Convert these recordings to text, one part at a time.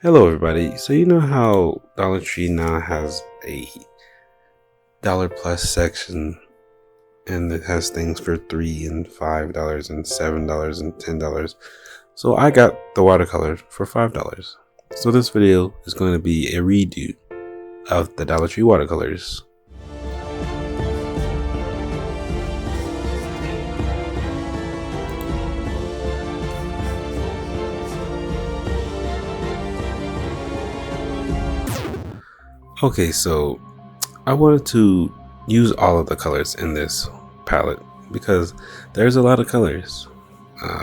Hello, everybody. So, you know how Dollar Tree now has a dollar plus section and it has things for $3 and $5 and $7 and $10. So, I got the watercolor for $5. So, this video is going to be a redo of the Dollar Tree watercolors. Okay, so I wanted to use all of the colors in this palette because there's a lot of colors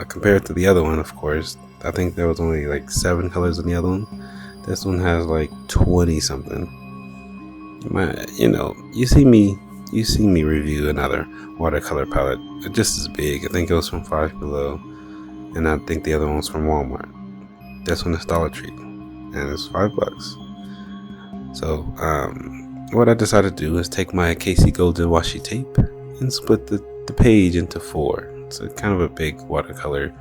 compared to the other one. Of course, I think there was only like 7 colors in the other one. This one has like 20 something. You see me review another watercolor palette just as big. I think it was from Five Below, and I think the other one was from Walmart. This one is Dollar Tree, and it's $5. So, what I decided to do is take my Casey Golden washi tape and split the page into 4. It's kind of a big watercolor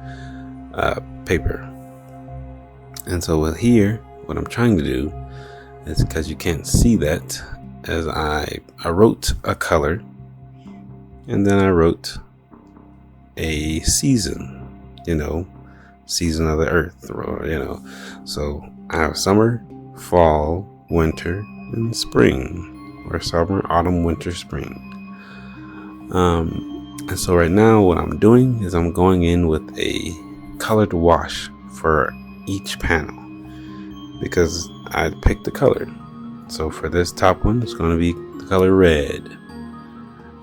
paper. And so with here, what I'm trying to do is, because you can't see that, as I wrote a color, and then I wrote a season, season of the earth, So I have summer, fall, winter, and spring, or summer, autumn, winter, spring. And so right now what I'm doing is I'm going in with a colored wash for each panel because I picked the color. So for this top one, it's going to be the color red,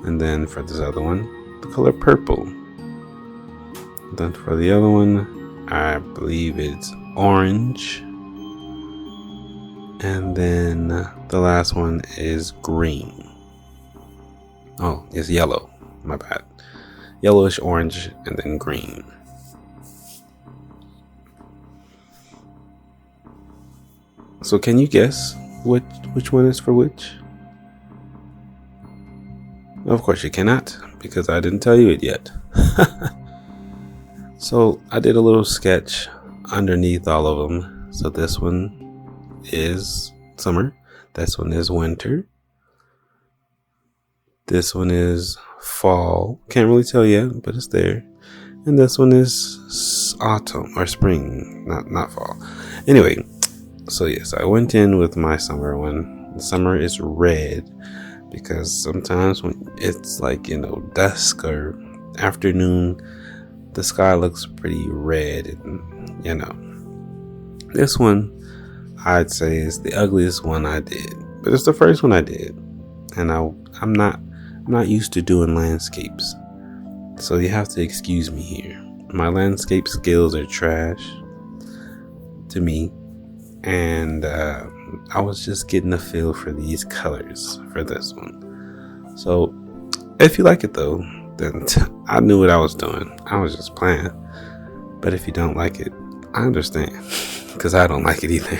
and then for this other one, the color purple. And then for the other one, I believe it's orange. And then the last one is green. Oh, it's yellow. My bad. Yellowish, orange, and then green. So can you guess which one is for which? Of course you cannot, because I didn't tell you it yet. So I did a little sketch underneath all of them. So this one is summer, this one is winter, this one is fall, can't really tell yet, but it's there, and this one is autumn or spring, not fall. Anyway, so yes, I went in with my summer one. The summer is red because sometimes when it's like dusk or afternoon, the sky looks pretty red, and this one I'd say is the ugliest one I did, but it's the first one I did, and I'm not used to doing landscapes, so you have to excuse me here. My landscape skills are trash to me, and I was just getting a feel for these colors for this one. So if you like it though, then I knew what I was doing. I was just playing. But if you don't like it, I understand, because I don't like it either.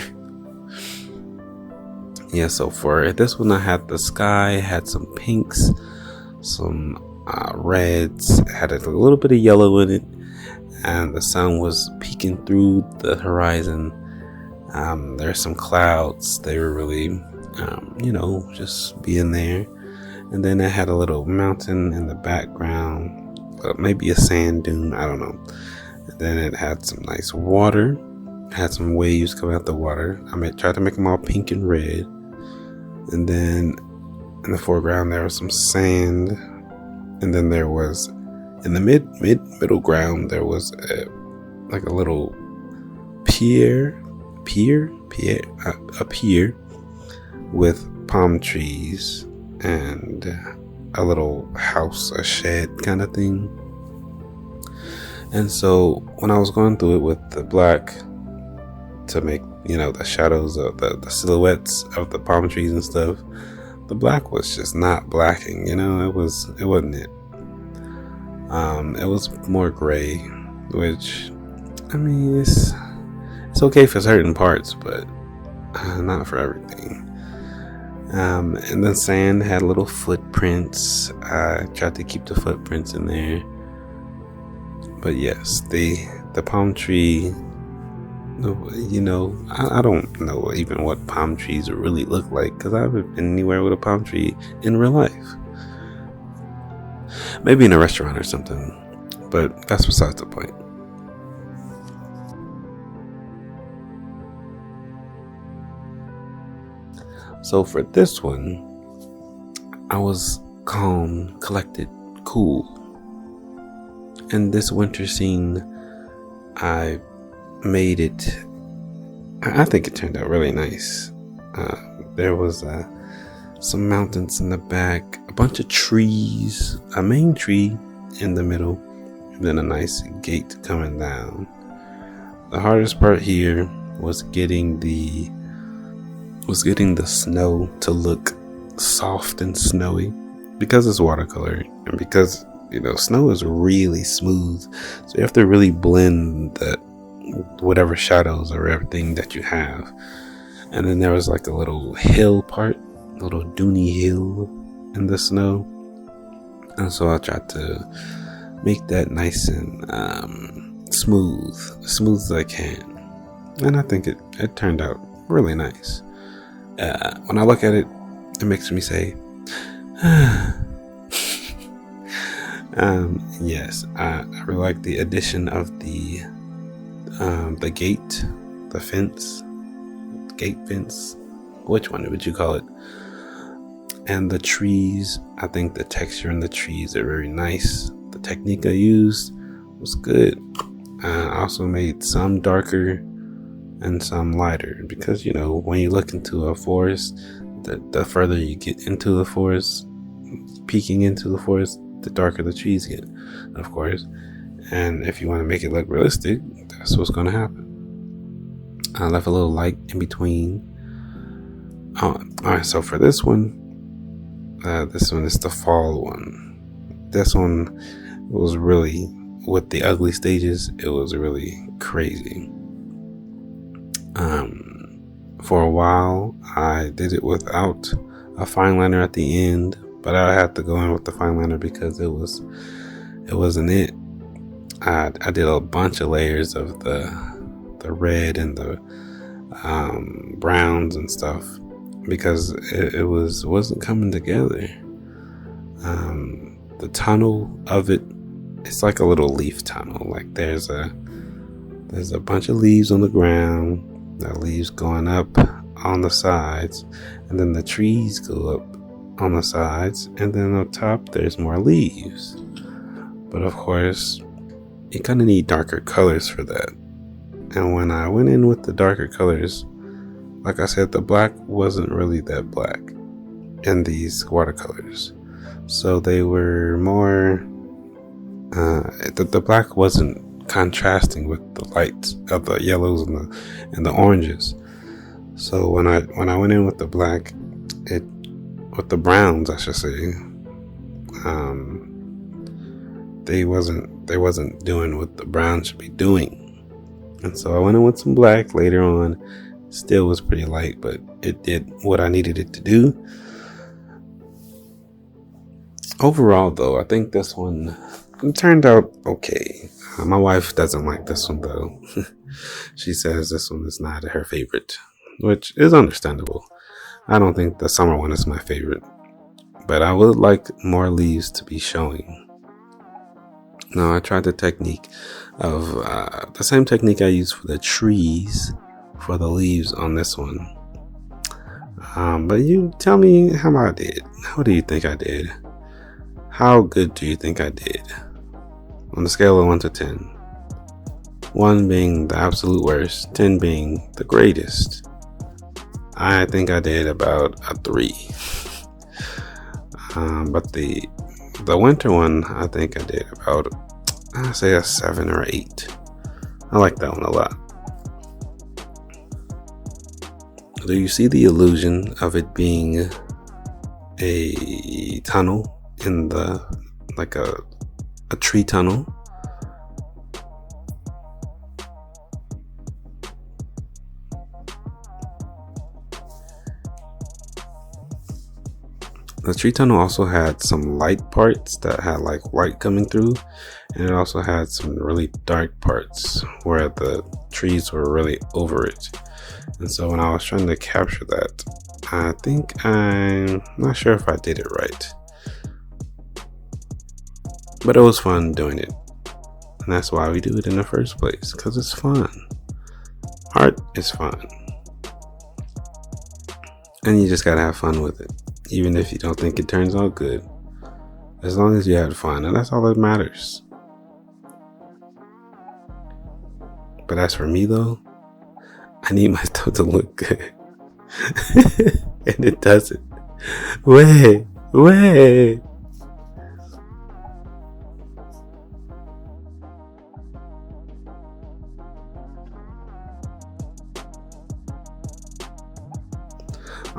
Yeah, so for this one, I had the sky, had some pinks, some reds, had a little bit of yellow in it, and the sun was peeking through the horizon. There's some clouds. They were really, just being there. And then I had a little mountain in the background, maybe a sand dune, I don't know. And then it had some nice water, had some waves coming out the water. I tried to make them all pink and red. And then in the foreground there was some sand, and then there was in the middle ground there was a little pier with palm trees and a little house, a shed kind of thing. And so when I was going through it with the black to make the shadows of the silhouettes of the palm trees and stuff, the black was just not blacking. It wasn't it. It was more gray, which it's okay for certain parts, but not for everything. And the sand had little footprints. I tried to keep the footprints in there, but yes, the palm tree You know, I don't know even what palm trees really look like because I haven't been anywhere with a palm tree in real life. Maybe in a restaurant or something, but that's besides the point. So for this one, I was calm, collected, cool. And this winter scene, I made it. I think it turned out really nice. There was some mountains in the back, a bunch of trees, a main tree in the middle, and then a nice gate coming down. The hardest part here was getting the snow to look soft and snowy because it's watercolor and because snow is really smooth, so you have to really blend that whatever shadows or everything that you have. And then there was like a little hill part, a little duny hill in the snow, and so I tried to make that nice and smooth as I can, and I think it turned out really nice. When I look at it, it makes me say, yes, I really like the addition of the gate, the fence, gate fence. Which one would you call it? And the trees. I think the texture in the trees are very nice. The technique I used was good. I also made some darker and some lighter because when you look into a forest, the further you get into the forest, peeking into the forest, the darker the trees get, of course. And if you want to make it look realistic, that's what's going to happen. I left a little light in between. Alright, so for this one is the fall one. This one was really, with the ugly stages, it was really crazy. For a while, I did it without a fine liner at the end, but I had to go in with the fine liner because it wasn't it. I did a bunch of layers of the red and the browns and stuff because it wasn't coming together. The tunnel of it's like a little leaf tunnel. Like there's a bunch of leaves on the ground. The leaves going up on the sides, and then the trees go up on the sides, and then up top there's more leaves. But of course, you kind of need darker colors for that. And when I went in with the darker colors, like I said, the black wasn't really that black in these watercolors. So they were more, the black wasn't contrasting with the lights of the yellows and the oranges. So when I went in with the black, with the browns, I should say, they wasn't doing what the brown should be doing. And so I went in with some black later on. Still was pretty light, but it did what I needed it to do. Overall, though, I think this one turned out okay. My wife doesn't like this one, though. She says this one is not her favorite, which is understandable. I don't think the summer one is my favorite, but I would like more leaves to be showing. Now, I tried the technique of the same technique I used for the trees for the leaves on this one. But you tell me how I did. How do you think I did? How good do you think I did? On a scale of 1 to 10. 1 being the absolute worst, 10 being the greatest. I think I did about a 3. But the winter one, I think I did about, I'd say a 7 or 8. I like that one a lot. Do you see the illusion of it being a tunnel in like a tree tunnel? The tree tunnel also had some light parts that had like light coming through, and it also had some really dark parts where the trees were really over it. And so when I was trying to capture that, I think I'm not sure if I did it right, but it was fun doing it. And that's why we do it in the first place, because it's fun. Art is fun. And you just gotta have fun with it, even if you don't think it turns out good. As long as you had fun, and that's all that matters. But as for me though, I need my stuff to look good. And it doesn't. Wait.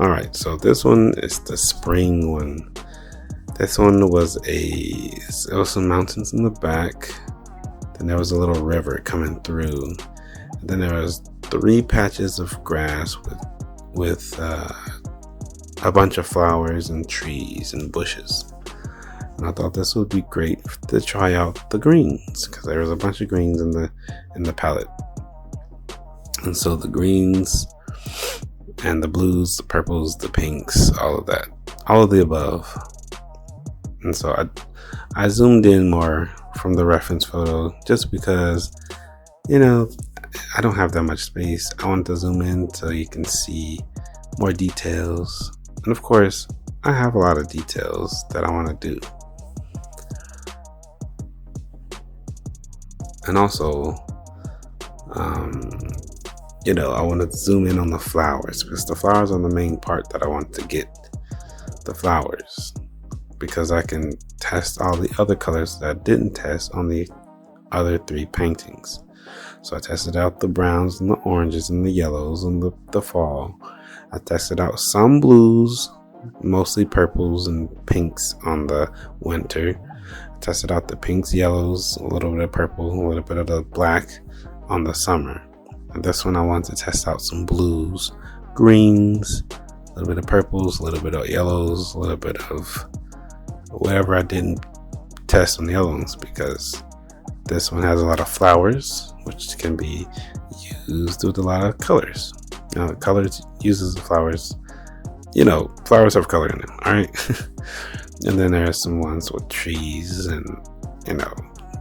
Alright, so this one is the spring one. This one was there was some mountains in the back. Then there was a little river coming through. And then there was 3 patches of grass with a bunch of flowers and trees and bushes. And I thought this would be great to try out the greens, because there was a bunch of greens in the palette. And so the greens and the blues, the purples, the pinks, all of that, all of the above. And so I zoomed in more from the reference photo just because, I don't have that much space. I wanted to zoom in so you can see more details. And of course, I have a lot of details that I want to do. And also, I want to zoom in on the flowers, because the flowers are the main part that I want to get. The flowers, because I can test all the other colors that I didn't test on the other 3 paintings. So I tested out the browns and the oranges and the yellows and the fall. I tested out some blues, mostly purples and pinks on the winter. I tested out the pinks, yellows, a little bit of purple, a little bit of the black on the summer. And this one I wanted to test out some blues, greens, a little bit of purples, a little bit of yellows, a little bit of whatever I didn't test on the other ones, because this one has a lot of flowers, which can be used with a lot of colors. Colors uses the flowers. Flowers have color in them, alright? And then there are some ones with trees and,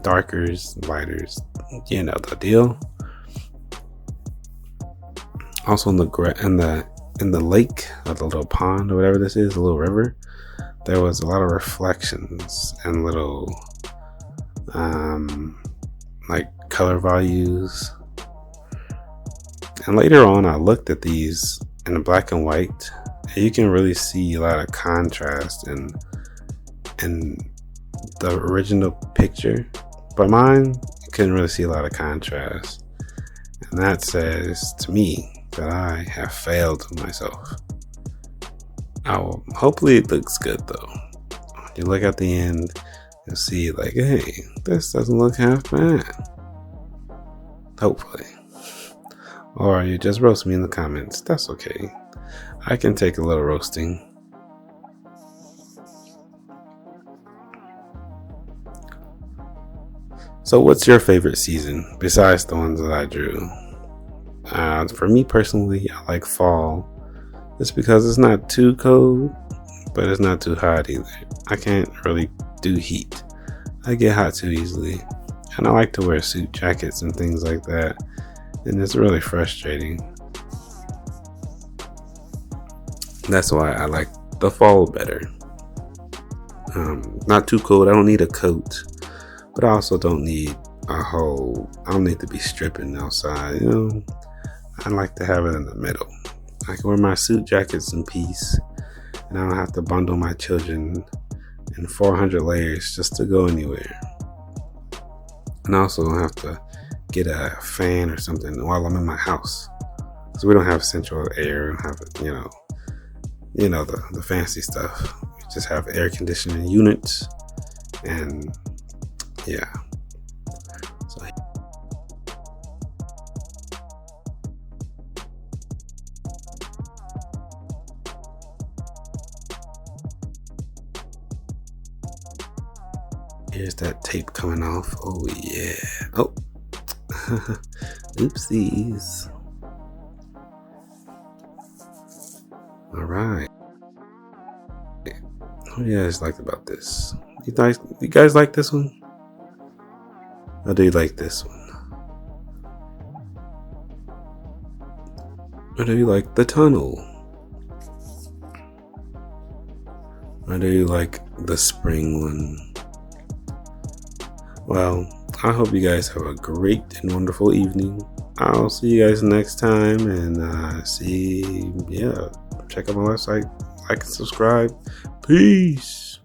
darkers, lighters, the deal. Also in the lake, or the little pond, or whatever this is, the little river, there was a lot of reflections and little color values. And later on I looked at these in the black and white, and you can really see a lot of contrast in the original picture, but mine, you couldn't really see a lot of contrast. And that says to me that I have failed myself. Hopefully it looks good though. When you look at the end, you'll see like, hey, this doesn't look half bad. Hopefully. Or you just roast me in the comments. That's okay. I can take a little roasting. So what's your favorite season besides the ones that I drew? For me personally, I like fall. Just because it's not too cold, but it's not too hot either. I can't really do heat. I get hot too easily. And I like to wear suit jackets and things like that. And it's really frustrating. That's why I like the fall better. Not too cold. I don't need a coat. But I also don't need I don't need to be stripping outside. I like to have it in the middle. I can wear my suit jackets in peace, and I don't have to bundle my children in 400 layers just to go anywhere. And I also don't have to get a fan or something while I'm in my house, because we don't have central air. We don't have the fancy stuff. We just have air conditioning units, and yeah. Here's that tape coming off. Oh yeah. Oh. Oopsies. All right. What do you guys like about this? You guys like this one? Or do you like this one? Or do you like the tunnel? Or do you like the spring one? Well, I hope you guys have a great and wonderful evening. I'll see you guys next time, and check out my website, like and subscribe. Peace.